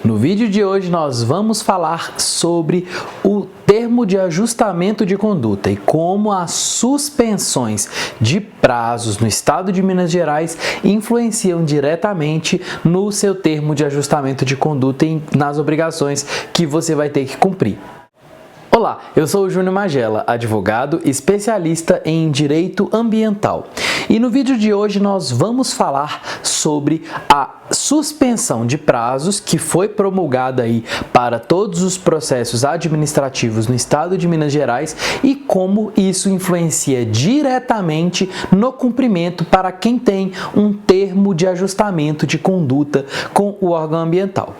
No vídeo de hoje nós vamos falar sobre o termo de ajustamento de conduta e como as suspensões de prazos no estado de Minas Gerais influenciam diretamente no seu termo de ajustamento de conduta e nas obrigações que você vai ter que cumprir. Olá, eu sou o Júnior Magela, advogado especialista em Direito Ambiental. E no vídeo de hoje nós vamos falar sobre a suspensão de prazos que foi promulgada aí para todos os processos administrativos no estado de Minas Gerais e como isso influencia diretamente no cumprimento para quem tem um termo de ajustamento de conduta com o órgão ambiental.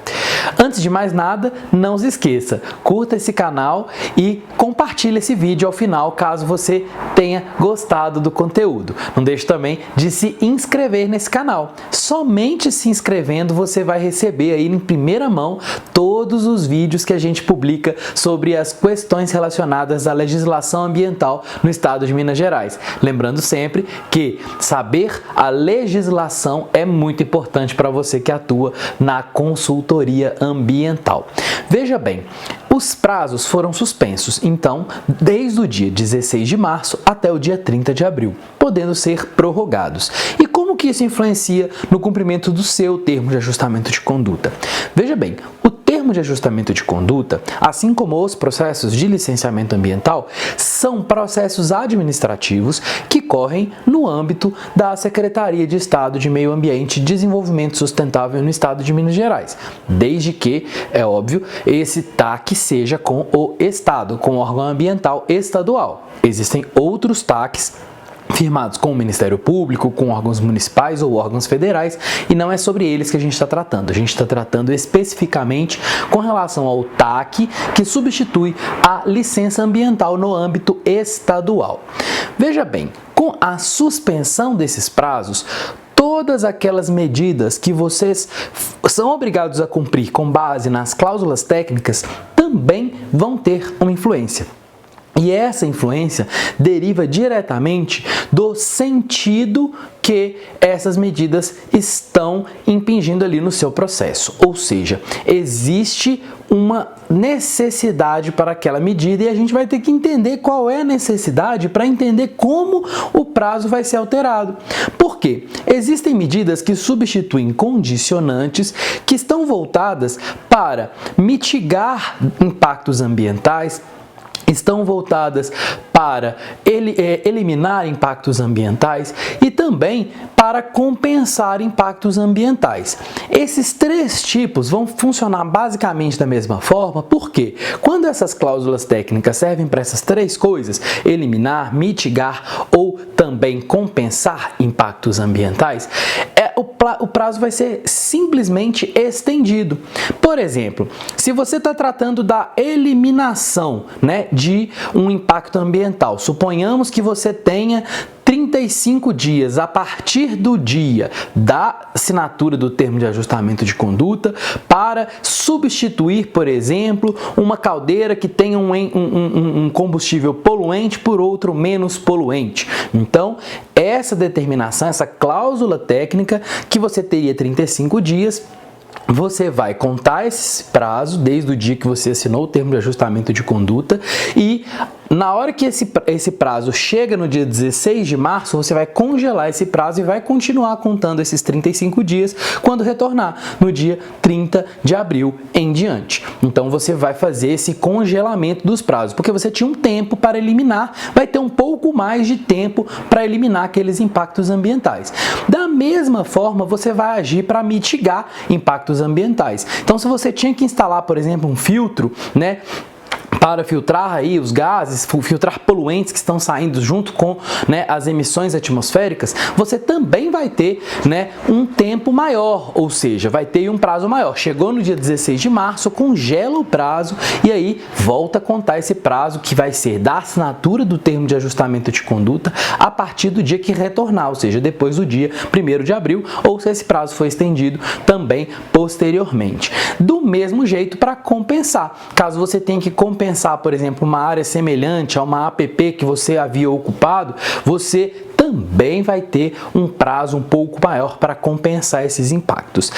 Antes de mais nada, não se esqueça, curta esse canal e compartilhe esse vídeo ao final caso você tenha gostado do conteúdo. Não deixe também de se inscrever nesse canal. Somente se inscrevendo você vai receber aí em primeira mão todos os vídeos que a gente publica sobre as questões relacionadas à legislação ambiental no estado de Minas Gerais. Lembrando sempre que saber a legislação é muito importante para você que atua na consultoria ambiental. Veja bem, os prazos foram suspensos, então, desde o dia 16 de março até o dia 30 de abril, podendo ser prorrogados. E como que isso influencia no cumprimento do seu termo de ajustamento de conduta? Veja bem, o termo de ajustamento de conduta, assim como os processos de licenciamento ambiental, são processos administrativos que correm no âmbito da Secretaria de Estado de Meio Ambiente e Desenvolvimento Sustentável no estado de Minas Gerais, desde que, é óbvio, esse TAC seja com o Estado, com o órgão ambiental estadual. Existem outros TACs firmados com o Ministério Público, com órgãos municipais ou órgãos federais, e não é sobre eles que a gente está tratando. A gente está tratando especificamente com relação ao TAC, que substitui a licença ambiental no âmbito estadual. Veja bem, com a suspensão desses prazos, todas aquelas medidas que vocês são obrigados a cumprir com base nas cláusulas técnicas também vão ter uma influência. E essa influência deriva diretamente do sentido que essas medidas estão impingindo ali no seu processo. Ou seja, existe uma necessidade para aquela medida e a gente vai ter que entender qual é a necessidade para entender como o prazo vai ser alterado. Por quê? Existem medidas que substituem condicionantes que estão voltadas para mitigar impactos ambientais, estão voltadas para eliminar impactos ambientais e também para compensar impactos ambientais. Esses três tipos vão funcionar basicamente da mesma forma, porque quando essas cláusulas técnicas servem para essas três coisas, eliminar, mitigar ou também compensar impactos ambientais, o prazo vai ser simplesmente estendido. Por exemplo, se você está tratando da eliminação, de um impacto ambiental, suponhamos que você tenha 35 dias a partir do dia da assinatura do termo de ajustamento de conduta para substituir, por exemplo, uma caldeira que tenha um combustível poluente por outro menos poluente. Então, essa determinação, essa cláusula técnica que você teria 35 dias, você vai contar esse prazo desde o dia que você assinou o termo de ajustamento de conduta e na hora que esse prazo chega no dia 16 de março, você vai congelar esse prazo e vai continuar contando esses 35 dias quando retornar no dia 30 de abril em diante. Então você vai fazer esse congelamento dos prazos, porque você tinha um tempo para eliminar, vai ter um pouco mais de tempo para eliminar aqueles impactos ambientais. Da mesma forma, você vai agir para mitigar impactos ambientais. Então, se você tinha que instalar, por exemplo, um filtro, para filtrar aí os gases, filtrar poluentes que estão saindo junto com as emissões atmosféricas, você também vai ter um tempo maior, ou seja, vai ter um prazo maior. Chegou no dia 16 de março, congela o prazo e aí volta a contar esse prazo que vai ser da assinatura do termo de ajustamento de conduta a partir do dia que retornar, ou seja, depois do dia 1º de abril, ou se esse prazo foi estendido também posteriormente. Do mesmo jeito para compensar, caso você tenha que compensar, por exemplo, uma área semelhante a uma APP que você havia ocupado, você também vai ter um prazo um pouco maior para compensar esses impactos.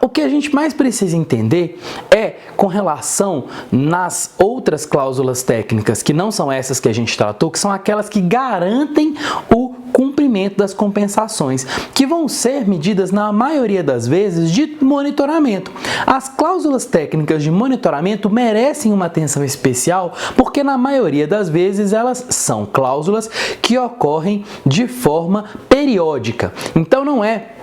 o que a gente mais precisa entender é com relação nas outras cláusulas técnicas, que não são essas que a gente tratou, que são aquelas que garantem o cumprimento das compensações, que vão ser medidas na maioria das vezes de monitoramento. As cláusulas técnicas de monitoramento merecem uma atenção especial porque na maioria das vezes elas são cláusulas que ocorrem de forma periódica. Então não é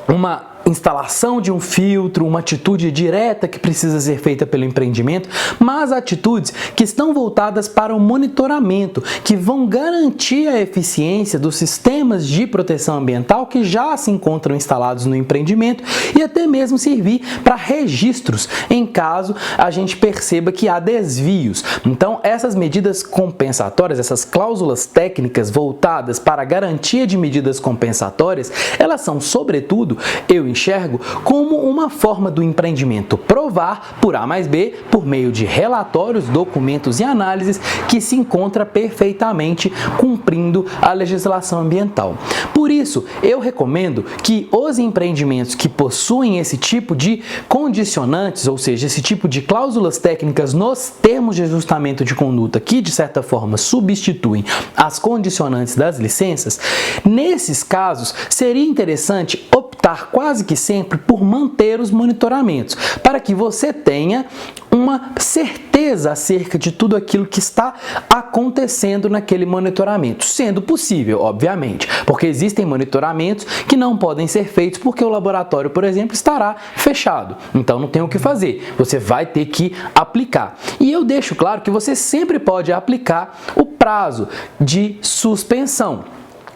uma instalação de um filtro, uma atitude direta que precisa ser feita pelo empreendimento, mas atitudes que estão voltadas para o monitoramento, que vão garantir a eficiência dos sistemas de proteção ambiental que já se encontram instalados no empreendimento e até mesmo servir para registros em caso a gente perceba que há desvios. Então, essas medidas compensatórias, essas cláusulas técnicas voltadas para a garantia de medidas compensatórias, elas são, sobretudo, eu enxergo como uma forma do empreendimento provar por A mais B, por meio de relatórios, documentos e análises, que se encontra perfeitamente cumprindo a legislação ambiental. Por isso, eu recomendo que os empreendimentos que possuem esse tipo de condicionantes, ou seja, esse tipo de cláusulas técnicas nos termos de ajustamento de conduta, que de certa forma substituem as condicionantes das licenças, nesses casos seria interessante optar quase que sempre por manter os monitoramentos, para que você tenha uma certeza acerca de tudo aquilo que está acontecendo naquele monitoramento, sendo possível, obviamente, porque existem monitoramentos que não podem ser feitos porque o laboratório, por exemplo, estará fechado, então não tem o que fazer, você vai ter que aplicar. E eu deixo claro que você sempre pode aplicar o prazo de suspensão,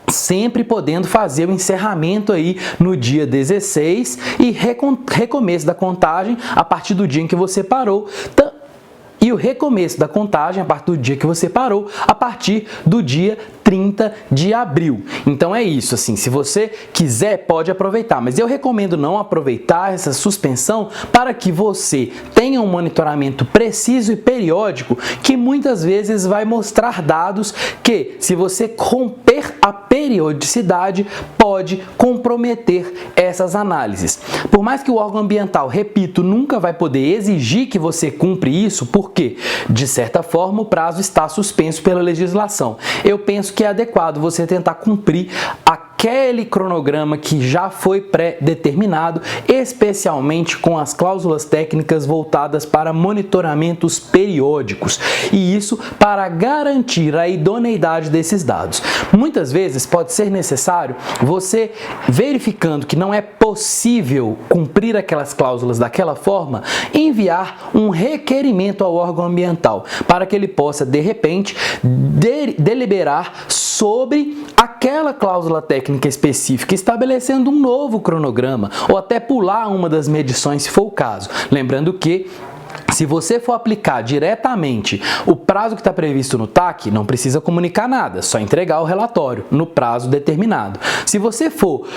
sempre podendo fazer o encerramento aí no dia 16 e recomeço da contagem a partir do dia em que você parou. E o recomeço da contagem a partir do dia que você parou, a partir do dia 30 de abril. Então é isso, assim, se você quiser pode aproveitar, mas eu recomendo não aproveitar essa suspensão para que você tenha um monitoramento preciso e periódico que muitas vezes vai mostrar dados que, se você romper a periodicidade, pode comprometer essas análises. Por mais que o órgão ambiental, repito, nunca vai poder exigir que você cumpra isso, porque, de certa forma, o prazo está suspenso pela legislação. Eu penso que é adequado você tentar cumprir aquele cronograma que já foi pré-determinado, especialmente com as cláusulas técnicas voltadas para monitoramentos periódicos, e isso para garantir a idoneidade desses dados. Muitas vezes pode ser necessário você, verificando que não é possível cumprir aquelas cláusulas daquela forma, enviar um requerimento ao órgão ambiental para que ele possa, de repente, deliberar sobre aquela cláusula técnica específica, estabelecendo um novo cronograma ou até pular uma das medições se for o caso. Lembrando que se você for aplicar diretamente o prazo que está previsto no TAC, não precisa comunicar nada, só entregar o relatório no prazo determinado. Se você for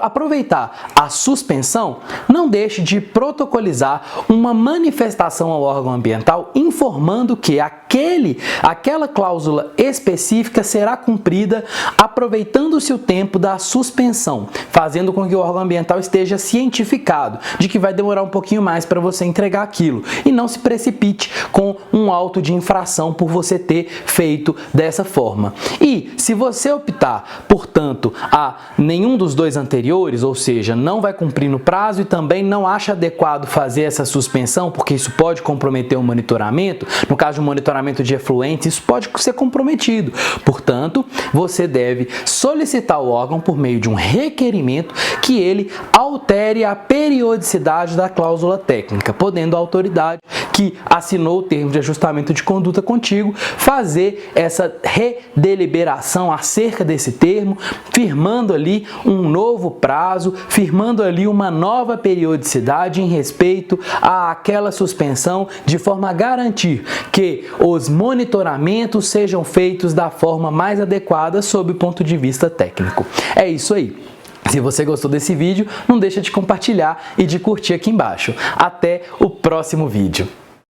aproveitar a suspensão, não deixe de protocolizar uma manifestação ao órgão ambiental informando que aquela cláusula específica será cumprida aproveitando-se o tempo da suspensão, fazendo com que o órgão ambiental esteja cientificado de que vai demorar um pouquinho mais para você entregar aquilo e não se precipite com um auto de infração por você ter feito dessa forma. E se você optar, portanto, a nenhum dos dois anteriores, ou seja, não vai cumprir no prazo e também não acha adequado fazer essa suspensão, porque isso pode comprometer o monitoramento, no caso de um monitoramento de efluentes, isso pode ser comprometido. Portanto, você deve solicitar ao órgão por meio de um requerimento que ele altere a periodicidade da cláusula técnica, podendo a autoridade que assinou o termo de ajustamento de conduta contigo fazer essa redeliberação acerca desse termo, firmando ali um novo prazo, firmando ali uma nova periodicidade em respeito àquela suspensão, de forma a garantir que os monitoramentos sejam feitos da forma mais adequada sob o ponto de vista técnico. É isso aí. Se você gostou desse vídeo, não deixa de compartilhar e de curtir aqui embaixo. Até o próximo vídeo.